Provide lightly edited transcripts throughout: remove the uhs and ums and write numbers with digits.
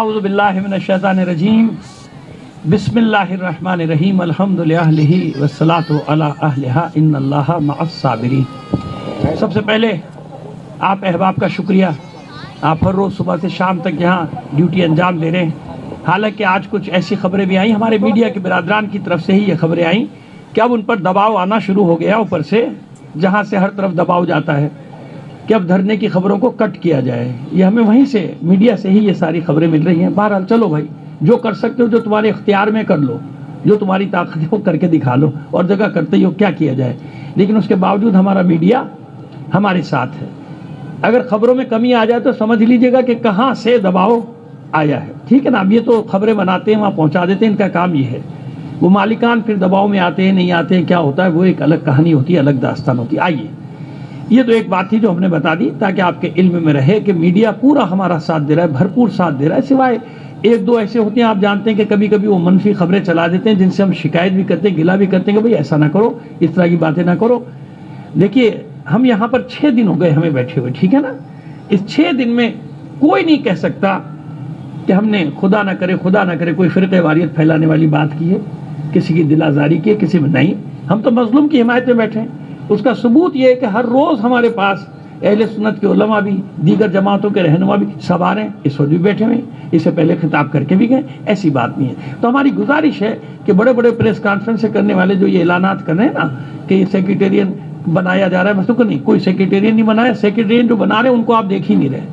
اعوذ باللہ من الشیطان الرجیم بسم اللہ الرحمن الرحیم الحمد للہ والصلاۃ علی اہلہا ان اللہ مع الصابرین۔ سب سے پہلے آپ احباب کا شکریہ، آپ ہر روز صبح سے شام تک یہاں ڈیوٹی انجام دے رہے ہیں۔ حالانکہ آج کچھ ایسی خبریں بھی آئیں، ہمارے میڈیا کے برادران کی طرف سے ہی یہ خبریں آئیں کہ اب ان پر دباؤ آنا شروع ہو گیا اوپر سے، جہاں سے ہر طرف دباؤ جاتا ہے کہ اب دھرنے کی خبروں کو کٹ کیا جائے۔ یہ ہمیں وہیں سے میڈیا سے ہی یہ ساری خبریں مل رہی ہیں۔ بہرحال چلو بھائی، جو کر سکتے ہو، جو تمہارے اختیار میں کر لو، جو تمہاری طاقت ہو کر کے دکھا لو، اور جگہ کرتے ہی ہو کیا کیا جائے۔ لیکن اس کے باوجود ہمارا میڈیا ہمارے ساتھ ہے۔ اگر خبروں میں کمی آ جائے تو سمجھ لیجئے گا کہ کہاں سے دباؤ آیا ہے، ٹھیک ہے نا۔ اب یہ تو خبریں بناتے ہیں، وہاں پہنچا دیتے ہیں، ان کا کام یہ ہے۔ وہ مالکان پھر دباؤ میں آتے ہیں نہیں آتے ہیں، کیا ہوتا ہے وہ ایک الگ کہانی ہوتی ہے، الگ داستان ہوتی ہے۔ آئیے، یہ تو ایک بات تھی جو ہم نے بتا دی تاکہ آپ کے علم میں رہے کہ میڈیا پورا ہمارا ساتھ دے رہا ہے، بھرپور ساتھ دے رہا ہے۔ سوائے ایک دو ایسے ہوتے ہیں، آپ جانتے ہیں کہ کبھی کبھی وہ منفی خبریں چلا دیتے ہیں، جن سے ہم شکایت بھی کرتے ہیں، گلہ بھی کرتے ہیں کہ بھئی ایسا نہ کرو، اس طرح کی باتیں نہ کرو۔ دیکھیے، ہم یہاں پر 6 دن ہو گئے ہمیں بیٹھے ہوئے، ٹھیک ہے نا۔ اس 6 دن میں کوئی نہیں کہہ سکتا کہ ہم نے خدا نہ کرے کوئی فرقہ واریت پھیلانے والی بات کی ہے، کسی کی دل آزاری کی ہے، کسی میں نہیں۔ ہم تو مظلوم کی حمایت میں بیٹھے ہیں۔ اس کا ثبوت یہ ہے کہ ہر روز ہمارے پاس اہل سنت کے علماء بھی، دیگر جماعتوں کے رہنما بھی سب آ رہے ہیں، اس وقت بھی بیٹھے ہوئے ہیں، اس سے پہلے خطاب کر کے بھی گئے، ایسی بات نہیں ہے۔ تو ہماری گزارش ہے کہ بڑے بڑے پریس کانفرنس کرنے والے جو یہ اعلانات کر رہے ہیں نا کہ یہ سیکریٹرین بنایا جا رہا ہے، مسئلہ نہیں، کوئی سیکریٹرین نہیں بنایا۔ سیکریٹرین جو بنا رہے ہیں ان کو آپ دیکھ ہی نہیں رہے۔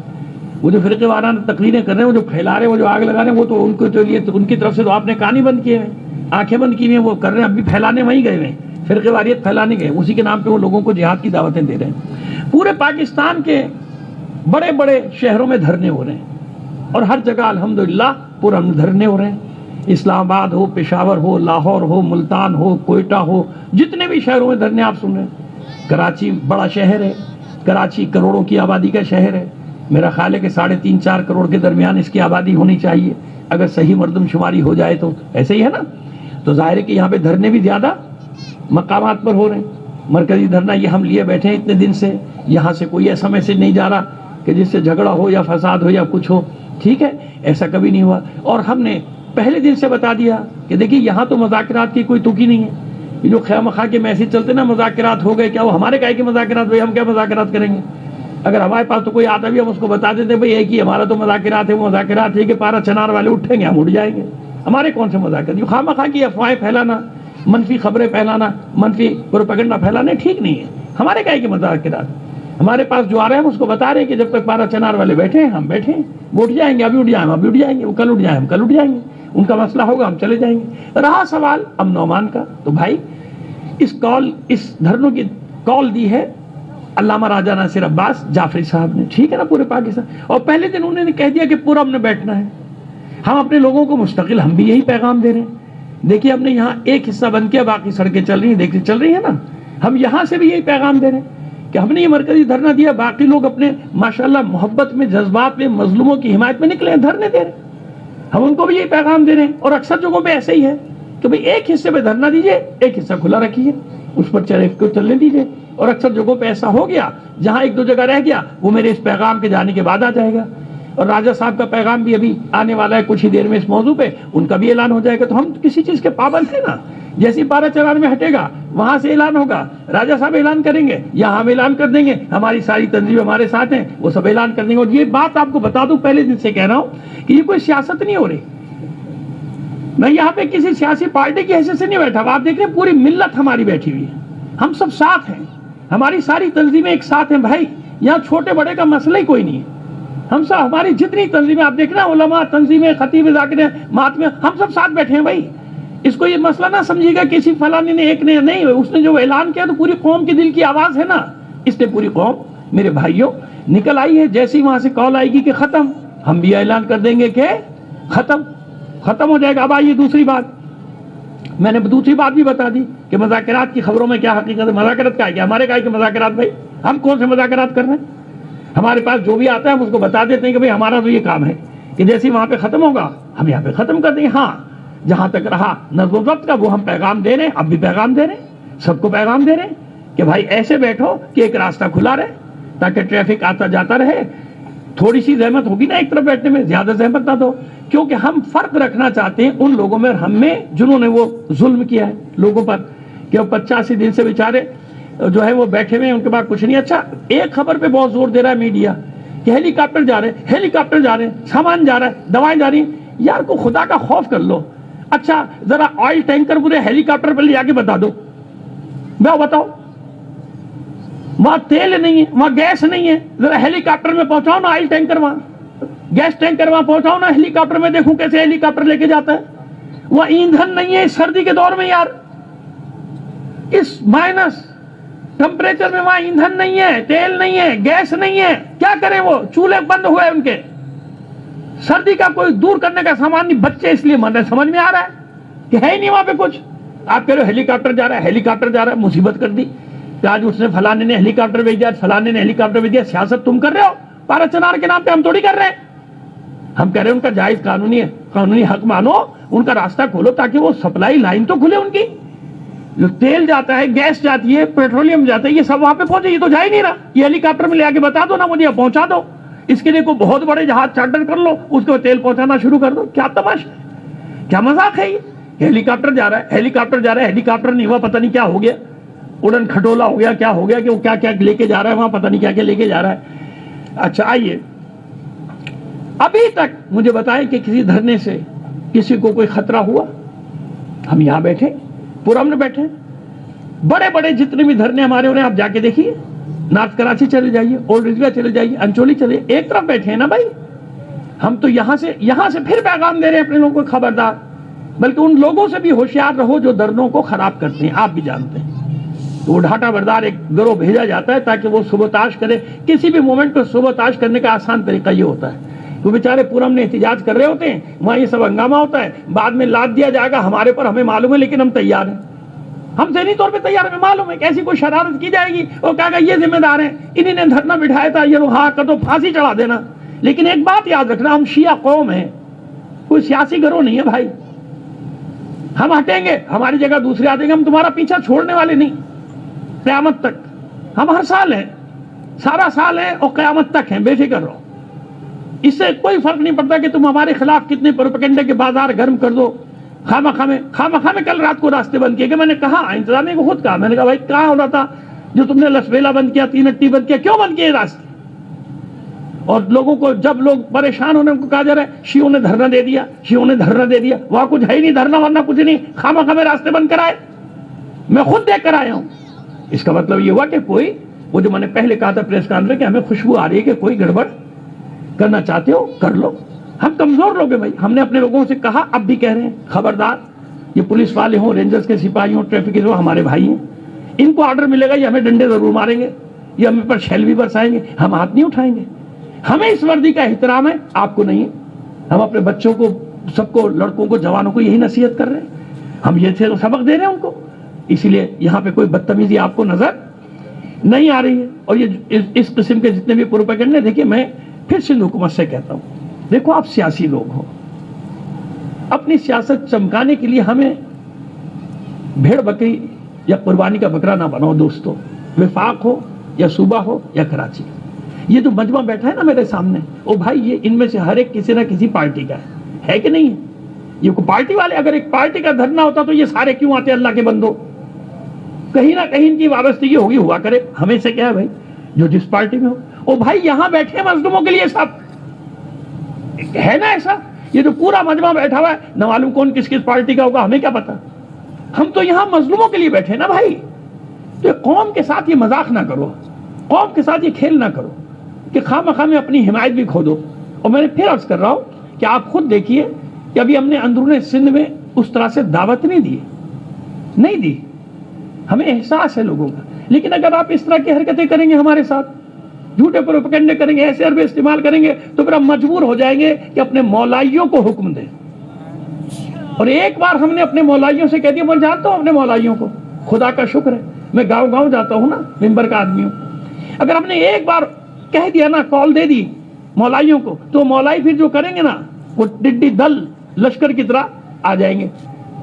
وہ جو فرقے وارانہ تقریریں کر رہے ہیں، وہ جو پھیلا رہے ہیں، وہ جو آگ لگا رہے ہیں، وہ تو ان کو تو لیے ان کی طرف سے تو آپ نے کان ہی بند کیے ہیں، آنکھیں بند کی ہوئی ہیں، وہ کر رہے ہیں، اب بھی پھیلانے وہیں گئے ہوئے ہیں، فرقے واریت پھیلانے گئے، اسی کے نام پہ وہ لوگوں کو جہاد کی دعوتیں دے رہے ہیں۔ پورے پاکستان کے بڑے بڑے شہروں میں دھرنے ہو رہے ہیں، اور ہر جگہ الحمدللہ پورا دھرنے ہو رہے ہیں۔ اسلام آباد ہو، پشاور ہو، لاہور ہو، ملتان ہو، کوئٹہ ہو، جتنے بھی شہروں میں دھرنے آپ سن رہے ہیں۔ کراچی بڑا شہر ہے، کراچی کروڑوں کی آبادی کا شہر ہے۔ میرا خیال ہے کہ 3.5-4 کروڑ کے درمیان اس کی آبادی ہونی چاہیے، اگر صحیح مردم شماری ہو جائے تو ایسے ہی ہے نا۔ تو ظاہر ہے کہ یہاں پہ دھرنے بھی زیادہ مقامات پر ہو رہے ہیں۔ مرکزی دھرنا یہ ہم لیے بیٹھے ہیں اتنے دن سے، یہاں سے کوئی ایسا میسج نہیں جا رہا کہ جس سے جھگڑا ہو یا فساد ہو یا کچھ ہو، ٹھیک ہے، ایسا کبھی نہیں ہوا۔ اور ہم نے پہلے دن سے بتا دیا کہ دیکھیے یہاں تو مذاکرات کی کوئی تکی نہیں ہے۔ یہ جو خواہ مخواہ کے میسج چلتے نا، مذاکرات ہو گئے، کیا وہ ہمارے کہے کہ مذاکرات ہوئے، ہم کیا مذاکرات کریں گے؟ اگر ہمارے پاس تو کوئی آتا بھی ہم اس کو بتا دیتے بھئی ایک ہی ہمارا تو مذاکرات ہے، وہ مذاکرات ہے کہ پارا چنار والے اٹھیں گے ہم اٹھ جائیں گے، ہمارے کون سے مذاکرات؟ یہ خواہ مخواہ کی افواہیں پھیلانا، منفی خبریں پھیلانا، منفی پروپیگنڈا پھیلانا ٹھیک نہیں ہے۔ ہمارے کہے کہ مذاکرات، ہمارے پاس جو آ رہے ہیں ہم اس کو بتا رہے ہیں کہ جب تک پارا چنار والے بیٹھے ہیں ہم بیٹھے ہیں، وہ اٹھ جائیں گے، ابھی اٹھ جائیں ہم ابھی اٹھ جائیں گے، وہ کل اٹھ جائیں ہم کل اٹھ جائیں گے، ان کا مسئلہ ہوگا ہم چلے جائیں گے۔ رہا سوال امن و امان کا، تو بھائی اس دھرنوں کی کال دی ہے علامہ راجہ ناصر عباس جعفری صاحب نے، ٹھیک ہے نا، پورے پاکستان۔ اور پہلے دن انہوں نے کہہ دیا کہ پورا ہم نے بیٹھنا ہے۔ ہم اپنے لوگوں کو مستقل ہم بھی یہی پیغام دے رہے ہیں۔ دیکھیے ہم نے یہاں ایک حصہ بند کیا، باقی سڑکیں چل رہی ہیں، دیکھتے چل رہی ہیں نا۔ ہم یہاں سے بھی یہی پیغام دے رہے ہیں کہ ہم نے یہ مرکزی دھرنا دیا، باقی لوگ اپنے ماشاءاللہ محبت میں، جذبات میں، مظلوموں کی حمایت میں نکلے ہیں، دھرنے دے رہے ہیں۔ ہم ان کو بھی یہی پیغام دے رہے ہیں، اور اکثر جگہوں پہ ایسے ہی ہے کہ بھئی ایک حصے پہ دھرنا دیجئے، ایک حصہ کھلا رکھیے، اس پر چلنے دیجئے۔ اور اکثر جگہوں پہ ایسا ہو گیا، جہاں ایک دو جگہ رہ گیا وہ میرے اس پیغام کے جانے کے بعد آ جائے گا۔ اور راجہ صاحب کا پیغام بھی ابھی آنے والا ہے کچھ ہی دیر میں اس موضوع پہ، ان کا بھی اعلان ہو جائے گا۔ تو ہم کسی چیز کے پابند ہیں نا، جیسی پارا چنار میں ہٹے گا وہاں سے اعلان ہوگا، راجہ صاحب اعلان کریں گے، یہاں ہم اعلان کر دیں گے، ہماری ساری تنظیم ہمارے ساتھ ہیں، وہ سب اعلان کر دیں گے۔ اور یہ بات آپ کو بتا دوں، پہلے دن سے کہہ رہا ہوں کہ یہ کوئی سیاست نہیں ہو رہی، میں یہاں پہ کسی سیاسی پارٹی کی حیثیت سے نہیں بیٹھا ہوں۔ آپ دیکھ رہے ہیں پوری ملت ہماری بیٹھی ہوئی ہے، ہم سب ساتھ ہیں، ہماری ساری تنظیمیں ایک ساتھ ہیں بھائی، یہاں چھوٹے بڑے کا مسئلہ ہی کوئی نہیں ہے۔ ہم سب، ہماری جتنی تنظیمیں آپ دیکھ رہے ہیں، علماء تنظیمیں، خطیب ذاکریں، ماتمے، ہم سب ساتھ بیٹھے ہیں بھائی۔ اس کو یہ مسئلہ نہ سمجھیے گا کسی فلانے نے ایک نے نہیں، اس نے جو اعلان کیا تو پوری قوم کے دل کی آواز ہے نا، اس نے پوری قوم میرے بھائیوں نکل آئی ہے۔ جیسے وہاں سے کال آئے گی کہ ختم، ہم بھی اعلان کر دیں گے کہ ختم ہو جائے گا۔ اب آئیے دوسری بات، میں نے دوسری بات بھی بتا دی کہ مذاکرات کی خبروں میں کیا حقیقت ہے۔ مذاکرات کا ہے کہ ہمارے کہا کہ مذاکرات، بھائی ہم کون سے مذاکرات کر رہے ہیں؟ ہمارے پاس جو بھی آتا ہے ہم اس کو بتا دیتے ہیں کہ بھئی ہمارا تو یہ کام ہے کہ جیسے وہاں پہ ختم ہوگا ہم یہاں پہ ختم کر دیں گے۔ ہاں، جہاں تک رہا نظم و ضبط کا، وہ ہم پیغام دے رہے ہیں، اب بھی پیغام دے رہے ہیں، سب کو پیغام دے رہے ہیں کہ بھائی ایسے بیٹھو کہ ایک راستہ کھلا رہے تاکہ ٹریفک آتا جاتا رہے، تھوڑی سی زحمت ہوگی نا ایک طرف بیٹھنے میں, زیادہ زحمت نہ دو, کیونکہ ہم فرق رکھنا چاہتے ہیں ان لوگوں میں اور ہم میں جنہوں نے وہ ظلم کیا ہے لوگوں پر, کہ 85 دن سے بیچارے جو ہے وہ بیٹھے ہوئے ہیں, ان کے پاس کچھ نہیں. اچھا ایک خبر پہ بہت زور دے رہا ہے میڈیا کہ ہیلی کاپٹر جا رہے ہیں, ہیلی کاپٹر جا رہے ہیں, سامان جا رہا ہے, دوائیں جا رہی ہیں. یار کو خدا کا خوف کر لو. اچھا ذرا آئل ٹینکر پورے ہیلی کاپٹر پہ لے جا کے بتا دو, میں بتاؤ وہاں تیل نہیں ہے, وہاں گیس نہیں ہے, ذرا ہیلی کاپٹر میں پہنچاؤ نا آئل ٹینکر, وہاں گیس ٹینکر وہاں پہنچاؤ نا ہیلی کاپٹر میں, دیکھوں کیسے ہیلی کاپٹر لے کے جاتا ہے. وہاں ایندھن نہیں ہے اس سردی کے دور میں یار, اس مائنس ٹمپریچر میں وہاں ایندھن نہیں ہے, تیل نہیں ہے, گیس نہیں ہے. کیا کریں, وہ چولہے بند ہوئے ان کے, سردی کا کوئی دور کرنے کا سامان نہیں. بچے اس لیے مر رہے, سمجھ میں آ رہا ہے کہ ہے ہی نہیں وہاں پہ کچھ. آپ کہہ رہے ہو ہیلی کاپٹر جا رہا ہے, ہیلی کاپٹر جا رہا ہے, مصیبت کر دی کہ آج اس نے فلانے نے ہیلی کاپٹر بھیج دیا, فلانے نے ہیلی کاپٹر بھیج دیا. سیاست تم کر رہے ہو پارا چنار کے نام پہ, ہم تھوڑی کر رہے ہیں. ہم کہہ رہے ہیں ان کا جائز قانونی حق مانو, ان کا راستہ کھولو تاکہ وہ سپلائی لائن تو کھلے ان کی. جو تیل جاتا ہے, گیس جاتی ہے, پیٹرولیم جاتا ہے, یہ سب وہاں پہ پہنچے, یہ تو جا ہی نہیں رہا. یہ ہیلی کاپٹر میں لے آ کے بتا دو نا مجھے, پہنچا دو. اس کے لیے کوئی بہت بڑے جہاز چارٹر کر لو, اس کو تیل پہنچانا شروع کر دو. کیا تماشا, کیا مذاق ہے یہ. ہیلی کاپٹر جا رہا ہے, ہیلی کاپٹر جا رہا ہے, ہیلی کاپٹر نہیں ہوا پتہ نہیں کیا ہو گیا, اڑن کھٹولا ہو گیا, کیا ہو گیا کہ وہ کیا کیا لے کے جا رہا ہے وہاں, پتہ نہیں کیا کیا لے کے جا رہا ہے. اچھا آئیے, ابھی تک مجھے بتائیں کہ کسی دھرنے سے کسی کو کوئی خطرہ ہوا؟ ہم یہاں بیٹھے, پورا ہم نے بیٹھے, بڑے بڑے جتنے بھی دھرنے ہمارے ہو رہے ہیں آپ جا کے دیکھیے, نارتھ کراچی چلے جائیے, اولڈ رضویہ چلے جائیے, انچولی چلے, ایک طرف بیٹھے ہیں نا بھائی. ہم تو یہاں سے پھر پیغام دے رہے ہیں اپنے لوگوں کو, خبردار, بلکہ ان لوگوں سے بھی ہوشیار رہو جو دھرنوں کو خراب کرتے ہیں. آپ بھی جانتے ہیں تو وہ ڈھاٹا بردار ایک گروہ بھیجا جاتا ہے تاکہ وہ سبوتاش کرے. کسی بھی مومنٹ کو سبوتاش کرنے کا آسان طریقہ یہ ہوتا ہے. تو بیچارے پورم نے احتجاج کر رہے ہوتے ہیں, وہاں یہ سب ہنگامہ ہوتا ہے, بعد میں لاد دیا جائے گا ہمارے پر, ہمیں معلوم ہے, لیکن ہم تیار ہیں, ہم ذہنی طور پہ تیار, ہمیں معلوم ہے کہ ایسی کوئی شرارت کی جائے گی, وہ کہا گا یہ ذمہ دار ہیں, انہی نے دھرنا بٹھایا تھا, یہ ہاں کر دو, پھانسی چڑھا دینا. لیکن ایک بات یاد رکھنا, ہم شیعہ قوم ہیں, کوئی سیاسی گروہ نہیں ہے بھائی. ہم ہٹیں گے, ہماری جگہ دوسرے آ جائیں گے, ہم تمہارا پیچھا چھوڑنے والے نہیں قیامت تک. ہم ہر سال ہیں, سارا سال ہیں اور قیامت تک ہیں, بے فکر رہو. اس سے کوئی فرق نہیں پڑتا کہ تم ہمارے خلاف کتنے پروپیگنڈے کے بازار گرم کر دو. خامخواہ میں کل رات کو راستے بند کیے, کہ میں نے کہا انتظامیہ کو خود کہا, میں نے کہا بھائی کہاں ہو رہا تھا جو تم نے لسبیلا بند کیا, تین اٹی بند کیا, کیوں بند کیے راستے؟ اور لوگوں کو جب لوگ پریشان ہونے کو کہا جا رہا ہے شیعوں نے دھرنا دے دیا, شیعوں نے دھرنا دے دیا, وہاں کچھ ہے ہی نہیں دھرنا ورنہ کچھ نہیں, خامخواہ میں راستے بند کرائے. میں خود دیکھ کر آیا ہوں. اس کا مطلب یہ ہوا کہ کوئی, وہ جو میں نے پہلے کہا تھا پریس کانفرنس, کہ ہمیں خوشبو آ رہی ہے کہ کوئی گڑبڑ کرنا چاہتے ہو کر لو. ہم کمزور لوگ ہیں بھائی, ہم نے اپنے لوگوں سے کہا, اب بھی کہہ رہے ہیں, خبردار, یہ پولیس والے ہوں, رینجرز کے سپاہی ہوں, ٹریفک کے, ہمارے بھائی ہیں, ان کو آرڈر ملے گا یہ ہمیں ڈنڈے ضرور ماریں گے, یہ ہمیں پر شیل بھی برسائیں گے, ہم ہاتھ نہیں اٹھائیں گے. ہمیں اس وردی کا احترام ہے, آپ کو نہیں ہے. ہم اپنے بچوں کو, سب کو, لڑکوں کو, جوانوں کو یہی نصیحت کر رہے ہیں, ہم یہ تھے سبق دے رہے ہیں ان کو. اسی لیے یہاں پہ کوئی بدتمیزی آپ کو نظر نہیں آ رہی ہے. اور یہ اس قسم کے جتنے بھی پروپیگنڈے, دیکھیے میں پھر سندھ حکومت سے کہتا ہوں, دیکھو آپ سیاسی لوگ ہو, اپنی سیاست چمکانے کے لیے ہمیں بھیڑ بکری یا قربانی کا بکرا نہ بناؤ دوستو. وفاق ہو یا صوبہ ہو یا کراچی, یہ جو مجمع بیٹھا ہے نا میرے سامنے, او بھائی یہ ان میں سے ہر ایک کسی نہ کسی پارٹی کا ہے کہ نہیں ہے؟ یہ کوئی پارٹی والے, اگر ایک پارٹی کا دھرنا ہوتا تو یہ سارے کیوں آتے اللہ کے بندو؟ کہیں نہ کہیں ان کی وابستگی ہوگی, ہوا کرے, ہمیں سے کیا ہے بھائی, جو جس پارٹی میں ہو. او بھائی یہاں بیٹھے مظلوموں کے لیے سب ہے نا ایسا, یہ جو پورا مجمع بیٹھا ہوا ہے, نہ معلوم کون کس کس پارٹی کا ہوگا, ہمیں کیا پتا, ہم تو یہاں مظلوموں کے لیے بیٹھے نا بھائی. تو قوم کے ساتھ یہ مذاق نہ کرو, قوم کے ساتھ یہ کھیل نہ کرو کہ خواہ میں اپنی حمایت بھی کھو دو. اور میں نے پھر عرض کر رہا ہوں کہ آپ خود دیکھیے کہ ابھی ہم نے اندرون سندھ میں اس طرح سے دعوت نہیں دی, ہمیں احساس ہے لوگوں کا. لیکن اگر آپ اس طرح کی حرکتیں کریں گے ہمارے ساتھ, جھوٹے پروپیگنڈے کریں گے, ایسے عربے استعمال کریں گے, تو پھر ہم مجبور ہو جائیں گے کہ اپنے مولائیوں کو حکم دیں. اور ایک بار ہم نے اپنے مولائیوں سے کہہ دیا, میں جانتا ہوں اپنے مولائیوں کو, خدا کا شکر ہے میں گاؤں جاتا ہوں نا, ممبر کا آدمی ہوں. اگر ہم نے ایک بار کہہ دیا نا, کال دے دی مولائیوں کو, تو مولائی پھر جو کریں گے نا, وہ ڈڈی دل لشکر کی طرح آ جائیں گے,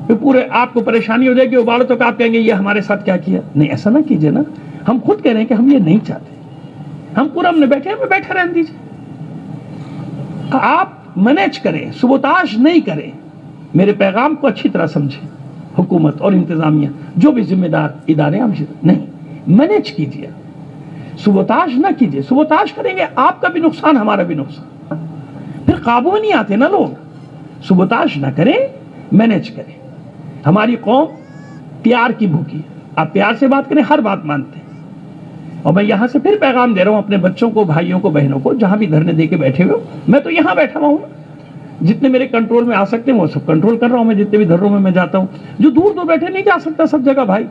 پھر پورے آپ کو پریشانی ہو جائے گی. ابالو تو آپ کہیں گے یہ ہمارے ساتھ کیا کیا. نہیں, ایسا نہ کیجیے نا, ہم خود کہہ رہے ہیں کہ ہم یہ نہیں چاہتے. ہم پورا ہم نے بیٹھے رہنے دیجیے, آپ مینیج کریں، سبوتاش نہیں کریں، میرے پیغام کو اچھی طرح سمجھیں، حکومت اور انتظامیہ جو بھی ذمہ دار ادارے نہیں، مینیج کیجیے، سبوتاش نہ کیجیے، سبوتاش کریں گے آپ کا بھی نقصان ہمارا بھی نقصان، پھر قابو میں نہیں آتے نا لوگ، سبوتاش نہ کریں، مینیج کریں۔ ہماری قوم پیار کی بھوکی ہے، آپ پیار سے بات کریں، ہر بات مانتے ہیں، اور میں یہاں سے پھر پیغام دے رہا ہوں اپنے بچوں کو، بھائیوں کو، بہنوں کو، جہاں بھی دھرنے دے کے بیٹھے ہوئے ہو، میں تو یہاں بیٹھا ہوا ہوں، جتنے میرے کنٹرول میں آ سکتے ہیں وہ سب کنٹرول کر رہا ہوں، میں جتنے بھی دھرنوں میں جاتا ہوں، جو دور دور بیٹھے نہیں جا سکتا سب جگہ بھائی،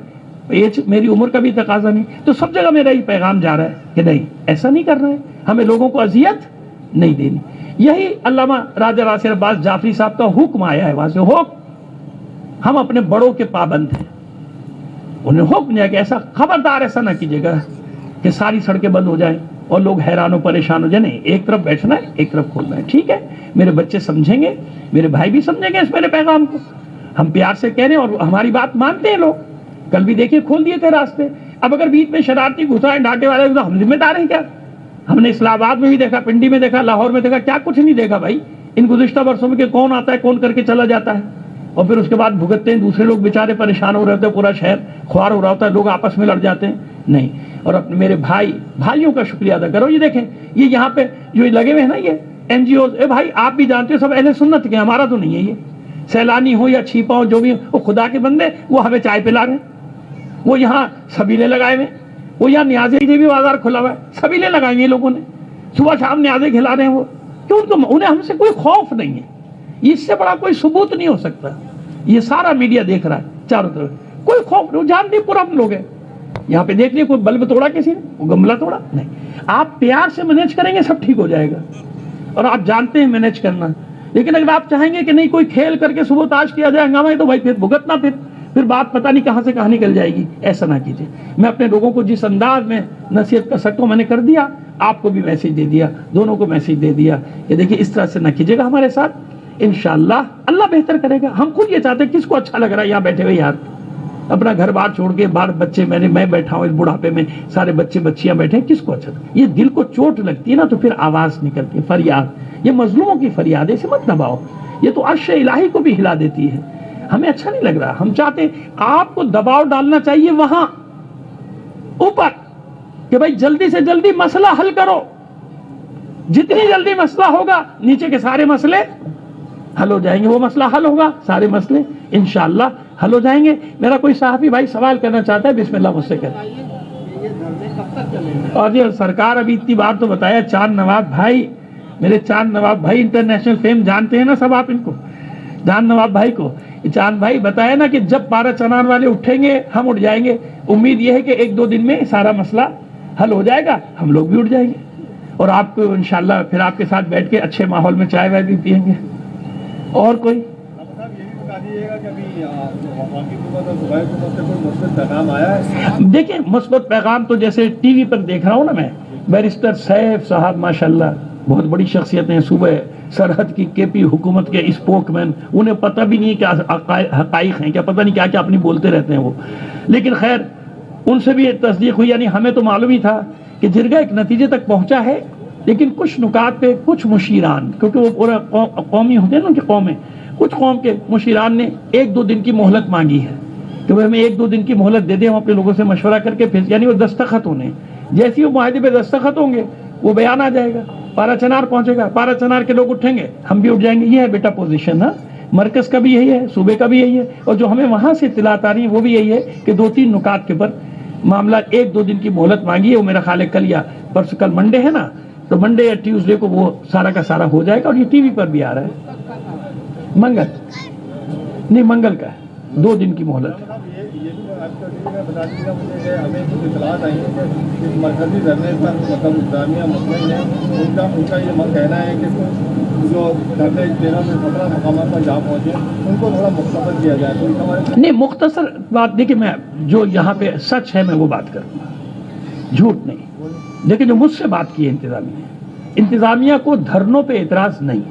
ایج میری عمر کا بھی تقاضا نہیں، تو سب جگہ میرا ہی پیغام جا رہا ہے کہ نہیں ایسا نہیں کرنا ہے، ہمیں لوگوں کو اذیت نہیں دینی۔ یہی علامہ راجہ ناصر عباس جعفری صاحب کا حکم آیا ہے وہاں سے، حکم، ہم اپنے بڑوں کے پابند ہیں، انہیں حکم دیا کہ ایسا خبردار ایسا نہ کیجیے گا کہ ساری سڑکیں بند ہو جائیں اور لوگ حیران و پریشان ہو جائیں، نہیں، ایک طرف بیٹھنا ہے ایک طرف کھولنا ہے، ٹھیک ہے، میرے بچے سمجھیں گے، میرے بھائی بھی سمجھیں گے اس میرے پیغام کو، ہم پیار سے کہہ رہے ہیں اور ہماری بات مانتے ہیں لوگ، کل بھی دیکھیں کھول دیے تھے راستے، اب اگر بیچ میں شرارتی گھسائیں ڈانٹے والے تو ہم ذمہ دار ہیں کیا؟ ہم نے اسلام آباد میں بھی دیکھا، پنڈی میں دیکھا، لاہور میں دیکھا، کیا کچھ نہیں دیکھا بھائی ان گزشتہ برسوں میں کہ کون آتا ہے کون کر کے چلا جاتا ہے اور پھر اس کے بعد بھگتتے ہیں، دوسرے لوگ بیچارے پریشان ہو رہے ہوتے ہیں، پورا شہر خوار ہو رہا ہوتا ہے، لوگ آپس میں لڑ جاتے ہیں، نہیں۔ اور اپنے میرے بھائیوں کا شکریہ ادا کرو، یہ دیکھیں یہ یہاں پہ جو لگے ہوئے ہیں نا یہ این جی اوز، اے بھائی آپ بھی جانتے ہو سب اہل سنت کے، ہمارا تو نہیں ہے، یہ سیلانی ہو یا چھیپا ہو جو بھی ہو، وہ خدا کے بندے، وہ ہمیں چائے پلا رہے ہیں، وہ یہاں سبیلے لگائے ہوئے، وہ یہاں نیازی بھی بازار کھلا ہوا ہے، سبیلے لگائے ہوئے لوگوں نے، صبح شام نیازے کھلا رہے ہیں، وہ کیوں؟ انہیں ہم سے کوئی خوف نہیں ہے، اس سے بڑا کوئی ثبوت نہیں ہو سکتا، یہ سارا میڈیا دیکھ رہا ہے چاروں طرف، کوئی خوف نہیں، وہ جانتے پورا ہم لوگ ہیں، یہاں پہ دیکھ لیے کوئی بلب توڑا کسی نے، وہ گملہ توڑا نہیں، آپ پیار سے مینیج کریں گے سب ٹھیک ہو جائے گا، اور آپ جانتے ہیں مینیج کرنا، لیکن اگر آپ چاہیں گے کہ نہیں کوئی کھیل کر کے صبح تاش کیا جائے ہنگامہ ہے تو بھائی پھر بھگتنا، پھر بات پتہ نہیں کہاں سے کہاں نکل جائے گی، ایسا نہ کیجیے۔ میں اپنے لوگوں کو جس انداز میں نصیحت کر سکتا ہوں میں نے کر دیا، آپ کو بھی میسج دے دیا، دونوں کو میسج دے دیا کہ دیکھیے اس طرح سے نہ کیجیے گا ہمارے ساتھ، انشاءاللہ اللہ بہتر کرے گا۔ ہم خود یہ چاہتے ہیں، کس کو اچھا لگ رہا ہے یہاں بیٹھے ہوئے یار، اپنا گھر بار چھوڑ کے باہر بچے، میں بیٹھا ہوں اس بڑھاپے میں، سارے بچے بچیاں بیٹھے ہیں، کس کو اچھا؟ یہ دل کو چوٹ لگتی ہے نا تو پھر آواز نکلتی ہے، فریاد، یہ مظلوموں کی فریاد ہے، اسے مت دباؤ، یہ تو عرش الہی کو بھی ہلا دیتی ہے، ہمیں اچھا نہیں لگ رہا، ہم چاہتے ہیں آپ کو دباؤ ڈالنا چاہیے وہاں اوپر کہ بھائی جلدی سے جلدی مسئلہ حل کرو، جتنی جلدی مسئلہ ہوگا نیچے کے سارے مسئلے حل ہو جائیں گے، وہ مسئلہ حل ہوگا سارے مسئلے انشاءاللہ حل ہو جائیں گے۔ میرا کوئی صحافی بھائی سوال کرنا چاہتا ہے، بسم اللہ مجھ سے کریں۔ اور یہ سرکار ابھی اتنی بار تو بتایا، چاند نواب بھائی، میرے چاند نواب بھائی انٹرنیشنل فیم جانتے ہیں نا سب آپ ان کو، چاند نواب بھائی کو، چاند بھائی بتایا نا کہ جب پارا چنان والے اٹھیں گے ہم اٹھ جائیں گے، امید یہ ہے کہ ایک دو دن میں سارا مسئلہ حل ہو جائے گا، ہم لوگ بھی اٹھ جائیں گے اور آپ کو انشاءاللہ پھر آپ کے ساتھ بیٹھ کے اچھے ماحول میں چائے وائے بھی پئیں گے۔ اور کوئی دیکھیں مثبت پیغام تو جیسے ٹی وی پر دیکھ رہا ہوں نا میں، بیرسٹر سیف صاحب ماشاءاللہ بہت بڑی شخصیت ہیں، صوبہ سرحد کی کے پی حکومت کے اسپوک مین، انہیں پتہ بھی نہیں کہ حقائق ہیں کیا، پتہ نہیں کیا کیا اپنی بولتے رہتے ہیں وہ، لیکن خیر ان سے بھی تصدیق ہوئی، یعنی ہمیں تو معلوم ہی تھا کہ جرگہ ایک نتیجے تک پہنچا ہے، لیکن کچھ نکات پہ کچھ مشیران، کیونکہ وہ پورا قومی ہوتے ہیں نا کہ قومیں، کچھ قوم کے مشیران نے ایک دو دن کی مہلت مانگی ہے کہ وہ ہمیں ایک دو دن کی مہلت دے دیں، ہم اپنے لوگوں سے مشورہ کر کے پھر، یعنی وہ دستخط ہونے، جیسے وہ معاہدے پہ دستخط ہوں گے وہ بیان آ جائے گا، پارا چنار پہنچے گا، پارا چنار کے لوگ اٹھیں گے، ہم بھی اٹھ جائیں گے، یہ ہے بیٹا پوزیشن، ہاں مرکز کا بھی یہی ہے، صوبے کا بھی یہی ہے، اور جو ہمیں وہاں سے اطلاعات آ رہی ہیں وہ بھی یہی ہے کہ دو تین نکات کے پر معاملہ ایک دو دن کی مہلت مانگی ہے، وہ میرا خیال ہے کل یا پرسوں، کل منڈے ہے نا، تو منڈے یا ٹیوزڈے کو وہ سارا کا سارا ہو جائے گا، اور یہ ٹی وی پر بھی آ رہا ہے، منگل نہیں منگل کا ہے، 2 دن کی مہلت۔ نہیں مختصر بات دیکھیں، میں جو یہاں پہ سچ ہے میں وہ بات کروں گا، جھوٹ نہیں، لیکن جو مجھ سے بات کی ہے انتظامیہ کو دھرنوں پہ اعتراض نہیں،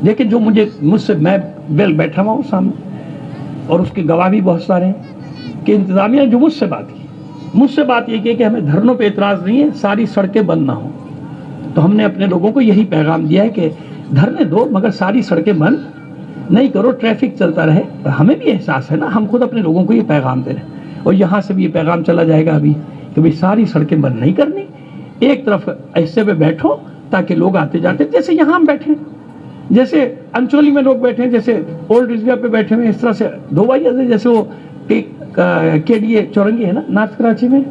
لیکن جو مجھ سے میں بیٹھا ہوا ہوں سامنے اور اس کے گواہ بھی بہت سارے ہیں کہ انتظامیہ جو مجھ سے بات یہ کہ ہمیں دھرنوں پہ اعتراض نہیں ہے، ساری سڑکیں بند نہ ہوں، تو ہم نے اپنے لوگوں کو یہی پیغام دیا ہے کہ دھرنے دو مگر ساری سڑکیں بند نہیں کرو, ٹریفک چلتا رہے. ہمیں بھی احساس ہے نا, ہم خود اپنے لوگوں کو یہ پیغام دے رہے ہیں, اور یہاں سے بھی یہ پیغام چلا جائے گا ابھی کہ بھئی ساری سڑکیں بند نہیں کرنی, ایک طرف ایسے پہ بیٹھو تاکہ لوگ آتے جاتے, جیسے یہاں ہم بیٹھے ہیں, جیسے انچولی میں لوگ بیٹھے ہیں, جیسے اولڈ رضویہ پہ بیٹھے ہوئے, اس طرح سے دو بھائی ایسے, جیسے وہ کے ڈی اے چورنگی ہے نا نارتھ کراچی میں,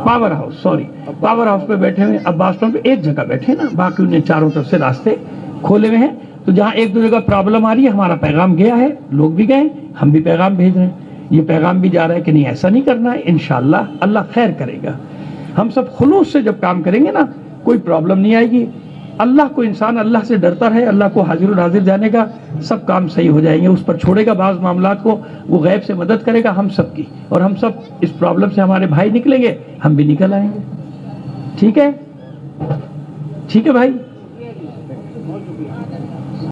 پاور ہاؤس پہ بیٹھے ہوئے, عباس ٹاؤن پہ ایک جگہ بیٹھے نا, باقی انہیں چاروں طرف سے راستے کھولے ہوئے ہیں. تو جہاں ایک دو جگہ پرابلم آ رہی ہے, ہمارا پیغام گیا ہے, لوگ بھی گئے, ہم بھی پیغام بھیج رہے ہیں, یہ پیغام بھی جا رہا ہے کہ نہیں ایسا نہیں کرنا ہے, انشاءاللہ اللہ خیر کرے گا. ہم سب خلوص سے جب کام کریں گے نا کوئی پرابلم نہیں آئے گی. اللہ کو انسان اللہ سے ڈرتا رہے, اللہ کو حاضر و ناظر جانے گا, سب کام صحیح ہو جائیں گے. اس پر چھوڑے گا بعض معاملات کو, وہ غیب سے مدد کرے گا ہم سب کی, اور ہم سب اس پرابلم سے, ہمارے بھائی نکلیں گے, ہم بھی نکل آئیں گے. ٹھیک ہے, ٹھیک ہے بھائی.